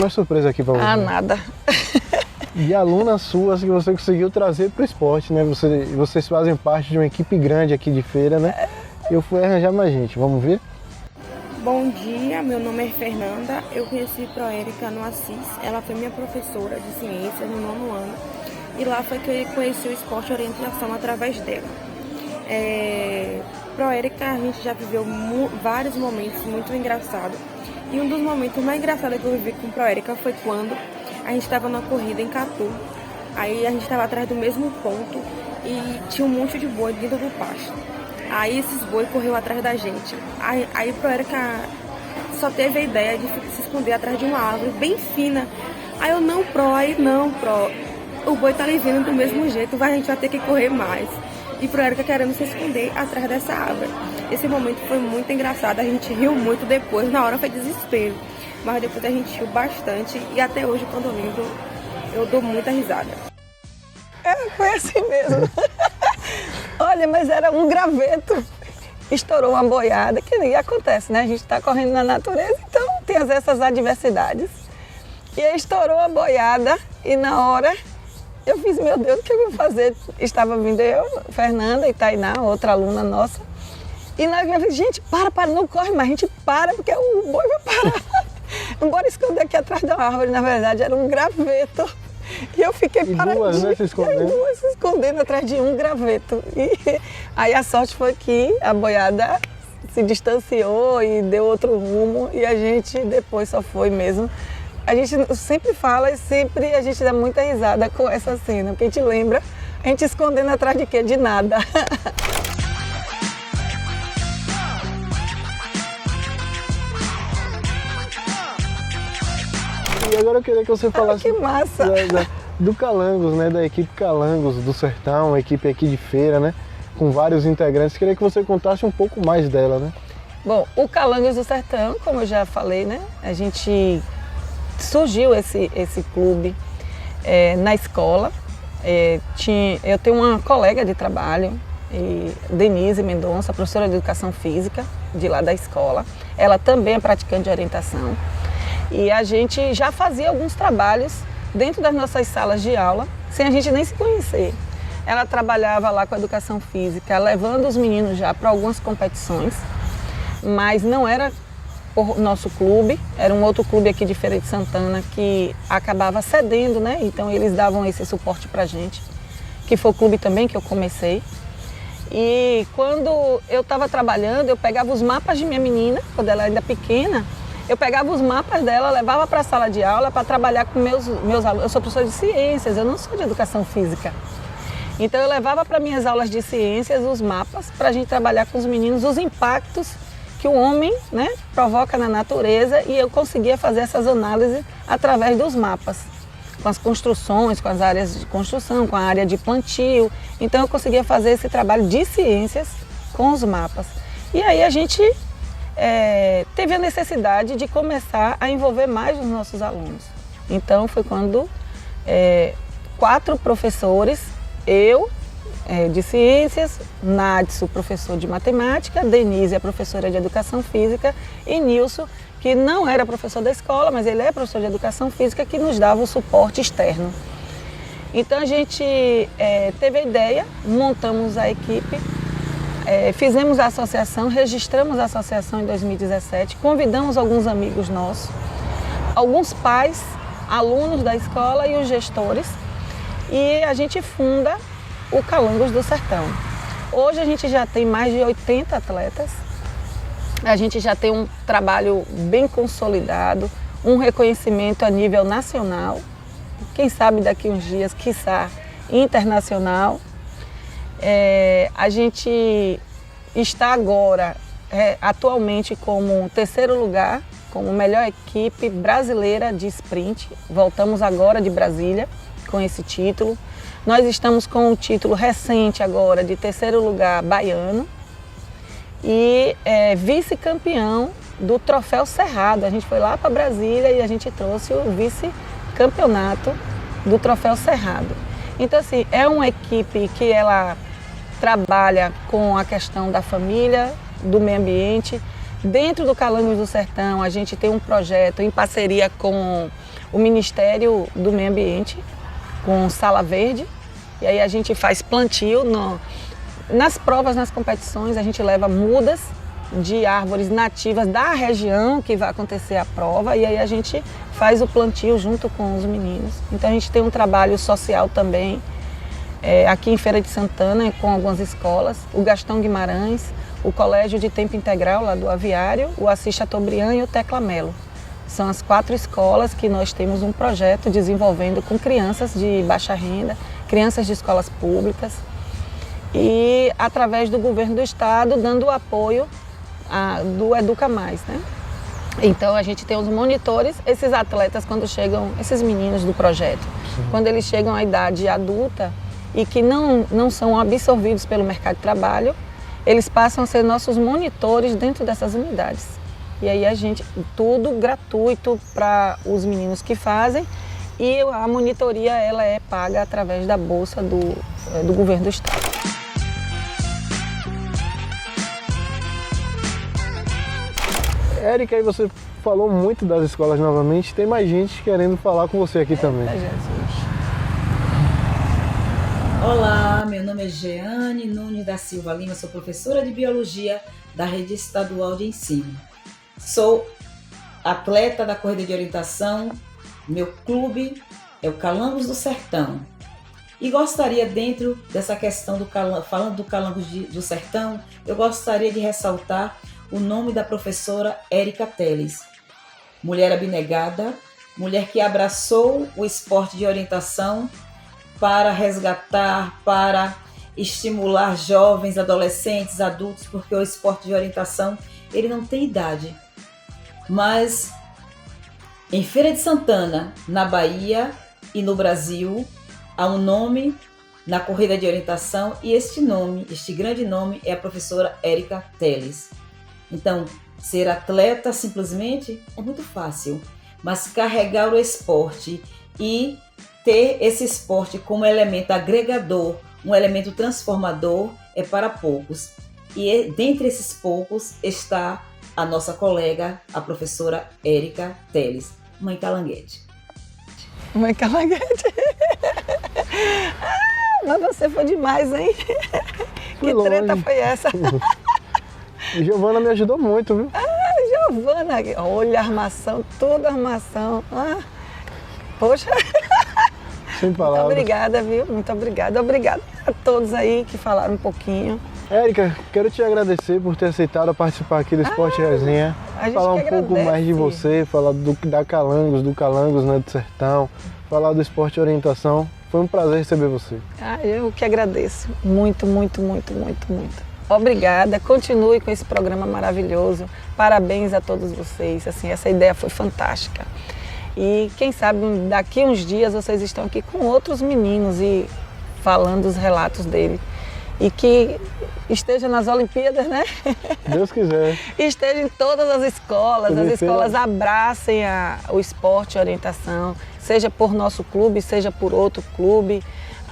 mais surpresa aqui para você? Ah, nada. De alunas suas que você conseguiu trazer para o esporte, né? Vocês fazem parte de uma equipe grande aqui de feira, né? Eu fui arranjar mais gente, vamos ver? Bom dia, meu nome é Fernanda, eu conheci Proérica no Assis, ela foi minha professora de ciências no 9º ano e lá foi que eu conheci o esporte e orientação através dela. Proérica, a gente já viveu vários momentos muito engraçados e um dos momentos mais engraçados que eu vivi com Proérica foi quando a gente estava na corrida em Catu, aí a gente estava atrás do mesmo ponto e tinha um monte de boi dentro do pasto. Aí esses boi correu atrás da gente. Aí Proérica só teve a ideia de se esconder atrás de uma árvore bem fina. Aí eu, não, Pro, o boi tá ali vindo do mesmo jeito, a gente vai ter que correr mais. E Proérica querendo se esconder atrás dessa árvore. Esse momento foi muito engraçado, a gente riu muito depois, na hora foi desespero. Mas depois a gente riu bastante e até hoje, quando eu lembro, eu dou muita risada. Foi assim mesmo. Olha, mas era um graveto. Estourou uma boiada, que nem acontece, né? A gente está correndo na natureza, então tem essas adversidades. E aí estourou a boiada e na hora eu fiz, meu Deus, o que eu vou fazer? Estava vindo eu, Fernanda e Tainá, outra aluna nossa. E nós falamos, gente, para, não corre mais, a gente para porque o boi vai parar. Bora esconder aqui atrás da árvore, na verdade era um graveto. E eu fiquei paradinha, duas, né, se escondendo? duas se escondendo atrás de um graveto. E aí a sorte foi que a boiada se distanciou e deu outro rumo e a gente depois só foi mesmo. A gente sempre fala e sempre a gente dá muita risada com essa cena, porque a gente lembra a gente escondendo atrás de quê? De nada. E agora eu queria que você falasse que massa! Do Calangos, né? Da equipe Calangos do Sertão, a equipe aqui de feira, né? Com vários integrantes. Queria que você contasse um pouco mais dela, né? Bom, o Calangos do Sertão, como eu já falei, né? A gente surgiu esse clube na escola. Eu tenho uma colega de trabalho, Denise Mendonça, professora de Educação Física, de lá da escola. Ela também é praticante de orientação. E a gente já fazia alguns trabalhos dentro das nossas salas de aula, sem a gente nem se conhecer. Ela trabalhava lá com a educação física, levando os meninos já para algumas competições, mas não era por nosso clube, era um outro clube aqui de Feira de Santana que acabava cedendo, né? Então eles davam esse suporte para a gente, que foi o clube também que eu comecei. E quando eu estava trabalhando, eu pegava os mapas de minha menina, quando ela ainda pequena, eu pegava os mapas dela, levava para a sala de aula para trabalhar com meus alunos. Eu sou professora de ciências, eu não sou de educação física. Então eu levava para minhas aulas de ciências os mapas para a gente trabalhar com os meninos os impactos que o homem, né, provoca na natureza e eu conseguia fazer essas análises através dos mapas, com as construções, com as áreas de construção, com a área de plantio. Então eu conseguia fazer esse trabalho de ciências com os mapas. E aí a gente teve a necessidade de começar a envolver mais os nossos alunos. Então foi quando 4 professores, eu de ciências, Nadson, professor de matemática, Denise, a professora de educação física e Nilson, que não era professor da escola, mas ele é professor de educação física, que nos dava o suporte externo. Então a gente teve a ideia, montamos a equipe, fizemos a associação, registramos a associação em 2017, convidamos alguns amigos nossos, alguns pais, alunos da escola e os gestores, e a gente funda o Calangos do Sertão. Hoje a gente já tem mais de 80 atletas, a gente já tem um trabalho bem consolidado, um reconhecimento a nível nacional, quem sabe daqui uns dias, quiçá, internacional. A gente está agora, atualmente, como 3º lugar, como melhor equipe brasileira de sprint. Voltamos agora de Brasília com esse título. Nós estamos com o título recente agora de 3º lugar baiano e vice-campeão do Troféu Cerrado. A gente foi lá para Brasília e a gente trouxe o vice-campeonato do Troféu Cerrado. Então, assim, é uma equipe que ela trabalha com a questão da família, do meio ambiente. Dentro do Calangos do Sertão, a gente tem um projeto em parceria com o Ministério do Meio Ambiente com sala verde. E aí a gente faz plantio nas provas, nas competições, a gente leva mudas de árvores nativas da região que vai acontecer a prova, e aí a gente faz o plantio junto com os meninos. Então a gente tem um trabalho social também, aqui em Feira de Santana, com algumas escolas, o Gastão Guimarães, o Colégio de Tempo Integral lá do Aviário, o Assis Chateaubriand e o Tecla Melo. São as 4 escolas que nós temos um projeto desenvolvendo com crianças de baixa renda, crianças de escolas públicas, e através do governo do estado dando o apoio do Educa Mais, né? Então a gente tem os monitores, esses atletas quando chegam, esses meninos do projeto, quando eles chegam à idade adulta e que não são absorvidos pelo mercado de trabalho, eles passam a ser nossos monitores dentro dessas unidades. E aí a gente, tudo gratuito para os meninos que fazem, e a monitoria ela é paga através da bolsa do governo do estado. Érica, aí você falou muito das escolas novamente, tem mais gente querendo falar com você aqui também. Jesus. Olá, meu nome é Jeane Nunes da Silva Lima, sou professora de Biologia da Rede Estadual de Ensino. Sou atleta da corrida de orientação, meu clube é o Calangos do Sertão. E gostaria, dentro dessa questão falando do Calangos do Sertão, eu gostaria de ressaltar o nome da professora Érica Teles. Mulher abnegada, mulher que abraçou o esporte de orientação para resgatar, para estimular jovens, adolescentes, adultos, porque o esporte de orientação, ele não tem idade. Mas em Feira de Santana, na Bahia e no Brasil, há um nome na corrida de orientação, e este grande nome é a professora Érica Teles. Então, ser atleta simplesmente é muito fácil, mas carregar o esporte e ter esse esporte como elemento agregador, um elemento transformador, é para poucos. E dentre esses poucos está a nossa colega, a professora Érica Teles, Mãe Calanguete. Mãe Calanguete. Mas você foi demais, hein? Que treta foi essa? Giovana me ajudou muito, viu? Giovana, olha a armação, toda a armação. Poxa. Sem palavras. Muito obrigada, viu? Muito obrigada. Obrigada a todos aí que falaram um pouquinho. Érica, quero te agradecer por ter aceitado participar aqui do Esporte Resenha. Falar um pouco mais de você, falar da Calangos, né, do Sertão, falar do esporte orientação. Foi um prazer receber você. Eu que agradeço. Muito, muito, muito, muito, muito. Obrigada, continue com esse programa maravilhoso. Parabéns a todos vocês. Assim, essa ideia foi fantástica. E quem sabe daqui uns dias vocês estão aqui com outros meninos e falando os relatos dele. E que esteja nas Olimpíadas, né? Deus quiser. Esteja em todas as escolas abracem o esporte e a orientação, seja por nosso clube, seja por outro clube.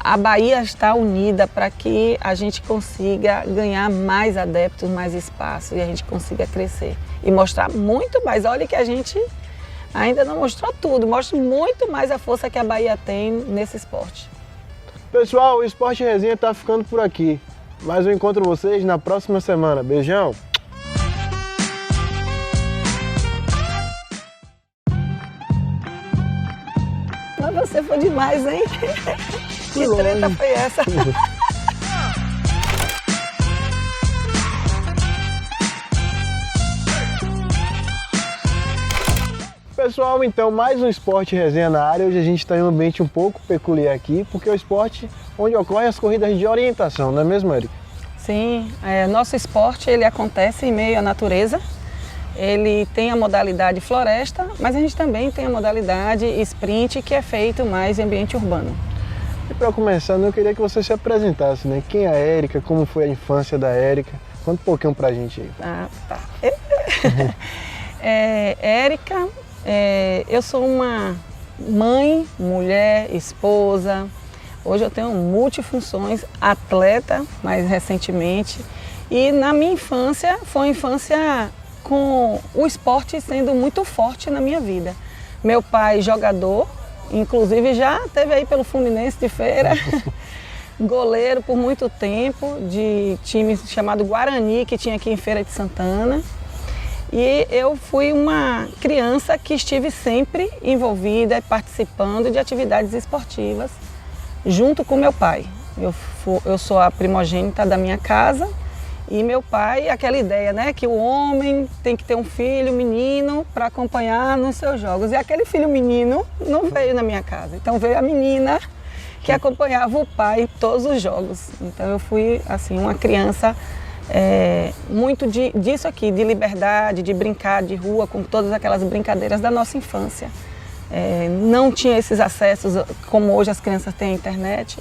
A Bahia está unida para que a gente consiga ganhar mais adeptos, mais espaço, e a gente consiga crescer e mostrar muito mais. Olha que a gente ainda não mostrou tudo, mostra muito mais a força que a Bahia tem nesse esporte. Pessoal, o Esporte Resenha está ficando por aqui, mas eu encontro vocês na próxima semana. Beijão! Mas você foi demais, hein? Que treta foi essa? Pessoal, então mais um Esporte Resenha na área. Hoje a gente está em um ambiente um pouco peculiar aqui, porque é o esporte onde ocorrem as corridas de orientação, não é mesmo, Érica? Sim, nosso esporte ele acontece em meio à natureza. Ele tem a modalidade floresta, mas a gente também tem a modalidade sprint, que é feito mais em ambiente urbano. E para começar, eu queria que você se apresentasse, né? Quem é a Érica, como foi a infância da Érica? Conta um pouquinho pra gente aí. Tá. Érica, eu sou uma mãe, mulher, esposa. Hoje eu tenho multifunções, atleta, mais recentemente. E na minha infância, foi uma infância com o esporte sendo muito forte na minha vida. Meu pai jogador, inclusive já teve aí pelo Fluminense de Feira, goleiro por muito tempo, de time chamado Guarani, que tinha aqui em Feira de Santana. E eu fui uma criança que estive sempre envolvida, participando de atividades esportivas, junto com meu pai. Eu sou a primogênita da minha casa e meu pai, aquela ideia, né, que o homem tem que ter um filho menino para acompanhar nos seus jogos. E aquele filho menino não veio na minha casa, então veio a menina que acompanhava o pai em todos os jogos. Então eu fui assim uma criança muito disso aqui, de liberdade, de brincar de rua com todas aquelas brincadeiras da nossa infância. Não tinha esses acessos como hoje as crianças têm a internet,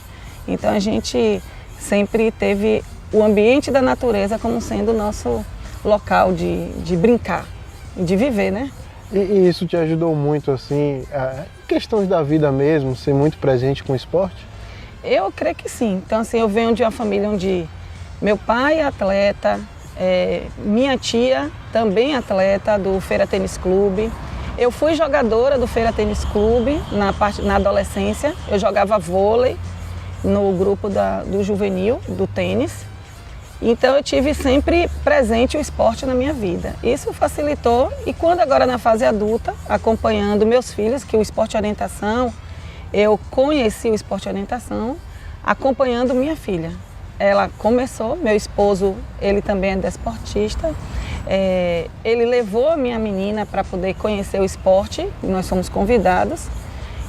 então a gente sempre teve o ambiente da natureza como sendo o nosso local de brincar e de viver, né? E isso te ajudou muito, assim, questões da vida mesmo, ser muito presente com o esporte? Eu creio que sim. Então, assim, eu venho de uma família onde meu pai é atleta, minha tia também é atleta do Feira Tênis Clube. Eu fui jogadora do Feira Tênis Clube na adolescência. Eu jogava vôlei no grupo do juvenil, do tênis. Então eu tive sempre presente o esporte na minha vida. Isso facilitou e quando agora na fase adulta, acompanhando meus filhos, que o esporte orientação, eu conheci o esporte orientação acompanhando minha filha. Ela começou, meu esposo, ele também é desportista, ele levou a minha menina para poder conhecer o esporte, nós fomos convidados.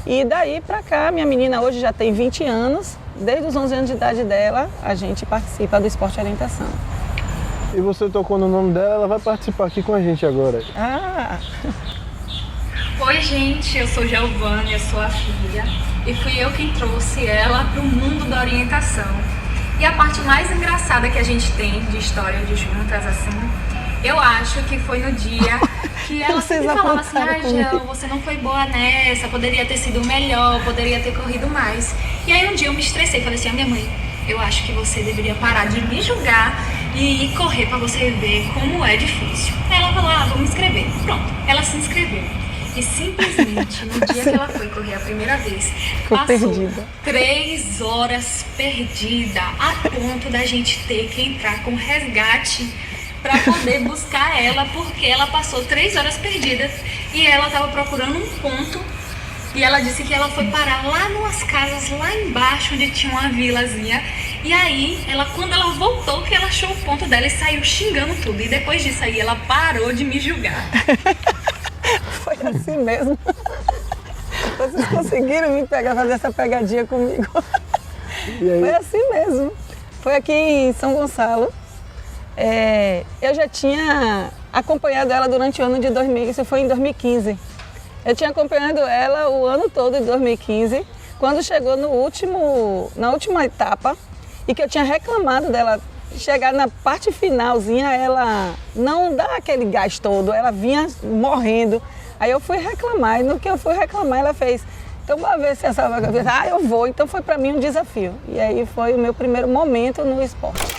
E daí para cá, minha menina hoje já tem 20 anos, desde os 11 anos de idade dela, a gente participa do esporte orientação. E você tocou no nome dela, ela vai participar aqui com a gente agora. Oi gente, eu sou Giovana, eu sou a filha e fui eu quem trouxe ela para o mundo da orientação. E a parte mais engraçada que a gente tem de história de juntas, assim, eu acho que foi no dia que ela sempre falava assim, Gel, você não foi boa nessa, poderia ter sido melhor, poderia ter corrido mais. E aí um dia eu me estressei, falei assim, minha mãe, eu acho que você deveria parar de me julgar e ir correr para você ver como é difícil. Aí ela falou, vou me inscrever. Pronto, ela se inscreveu. E simplesmente, no dia que ela foi correr a primeira vez, passou 3 horas perdida, a ponto da gente ter que entrar com resgate para poder buscar ela, porque ela passou 3 horas perdidas e ela estava procurando um ponto e ela disse que ela foi parar lá numas casas lá embaixo onde tinha uma vilazinha e aí, quando ela voltou, que ela achou o ponto dela e saiu xingando tudo e depois disso aí ela parou de me julgar. Foi assim mesmo. Vocês conseguiram me pegar, fazer essa pegadinha comigo. Foi assim mesmo. Foi aqui em São Gonçalo. Eu já tinha acompanhado ela durante o ano de 2000, isso foi em 2015. Eu tinha acompanhado ela o ano todo de 2015, quando chegou na última etapa e que eu tinha reclamado dela chegar na parte finalzinha, ela não dá aquele gás todo, ela vinha morrendo. Aí eu fui reclamar e no que eu fui reclamar ela fez, então vai ver se essa vaga... eu vou. Então foi para mim um desafio. E aí foi o meu primeiro momento no esporte.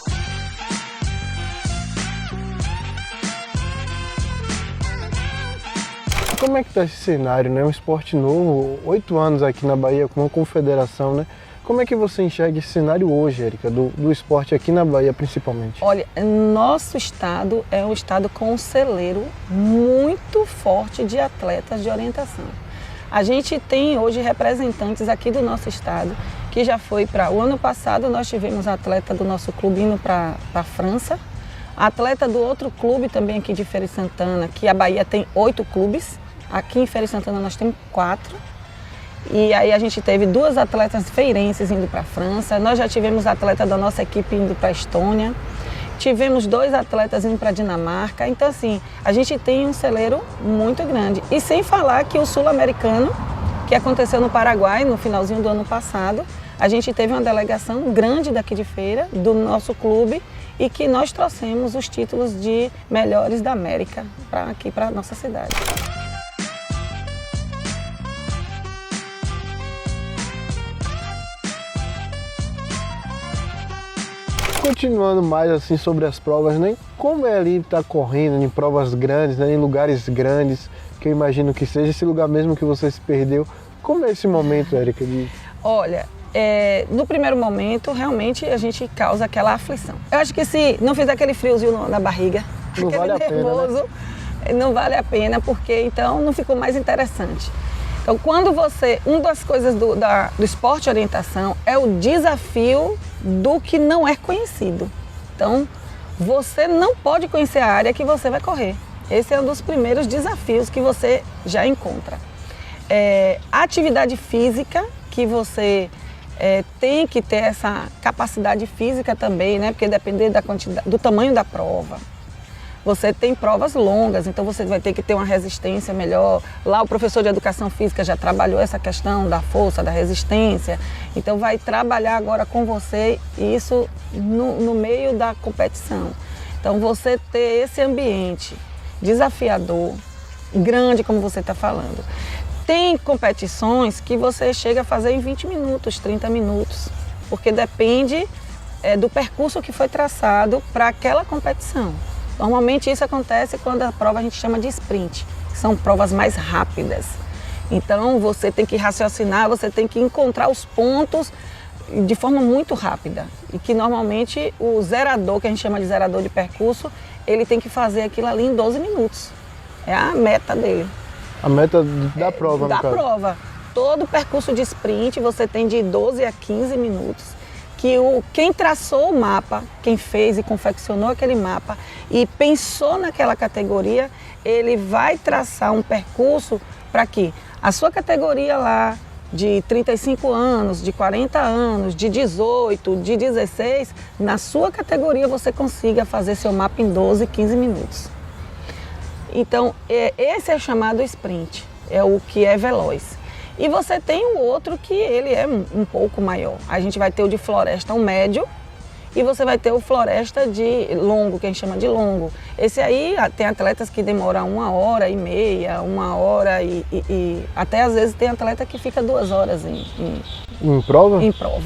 Como é que está esse cenário, né? Um esporte novo, 8 anos aqui na Bahia com uma confederação, né? Como é que você enxerga esse cenário hoje, Érica, do esporte aqui na Bahia principalmente? Olha, nosso estado é um estado com um celeiro muito forte de atletas de orientação. A gente tem hoje representantes aqui do nosso estado que já foi para... O ano passado nós tivemos atleta do nosso clube indo para a França, atleta do outro clube também aqui de Feira de Santana, que a Bahia tem 8 clubes, aqui em Feira de Santana nós temos 4. E aí a gente teve 2 atletas feirenses indo para a França, nós já tivemos atleta da nossa equipe indo para a Estônia, tivemos 2 atletas indo para a Dinamarca, então assim, a gente tem um celeiro muito grande. E sem falar que o sul-americano, que aconteceu no Paraguai no finalzinho do ano passado, a gente teve uma delegação grande daqui de Feira, do nosso clube, e que nós trouxemos os títulos de melhores da América aqui para a nossa cidade. Continuando mais assim sobre as provas, né? Como é ali estar correndo em provas grandes, né? Em lugares grandes, que eu imagino que seja esse lugar mesmo que você se perdeu. Como é esse momento, Érica? Olha, no primeiro momento, realmente a gente causa aquela aflição. Eu acho que se não fizer aquele friozinho na barriga, não vale a nervoso, pena, né? Não vale a pena, porque então não ficou mais interessante. Então, quando uma das coisas do esporte de orientação é o desafio do que não é conhecido. Então, você não pode conhecer a área que você vai correr. Esse é um dos primeiros desafios que você já encontra. A atividade física, que você tem que ter essa capacidade física também, né? Porque depender do tamanho da prova. Você tem provas longas, então você vai ter que ter uma resistência melhor. Lá o professor de educação física já trabalhou essa questão da força, da resistência. Então vai trabalhar agora com você isso no meio da competição. Então você ter esse ambiente desafiador, grande como você está falando. Tem competições que você chega a fazer em 20 minutos, 30 minutos, porque depende do percurso que foi traçado para aquela competição. Normalmente isso acontece quando a prova a gente chama de sprint, que são provas mais rápidas. Então você tem que raciocinar, você tem que encontrar os pontos de forma muito rápida. E que normalmente o zerador, que a gente chama de zerador de percurso, ele tem que fazer aquilo ali em 12 minutos. É a meta dele. A meta da prova, no caso. Da prova. Todo percurso de sprint você tem de 12 a 15 minutos. Que quem traçou o mapa, quem fez e confeccionou aquele mapa e pensou naquela categoria, ele vai traçar um percurso para que a sua categoria lá de 35 anos, de 40 anos, de 18, de 16, na sua categoria você consiga fazer seu mapa em 12, 15 minutos. Então, esse é o chamado sprint, é o que é veloz. E você tem o outro que ele é um pouco maior. A gente vai ter o de floresta, um médio, e você vai ter o floresta de longo, que a gente chama de longo. Esse aí tem atletas que demoram 1h30, 1h e até às vezes tem atleta que fica 2 horas em prova? Em prova.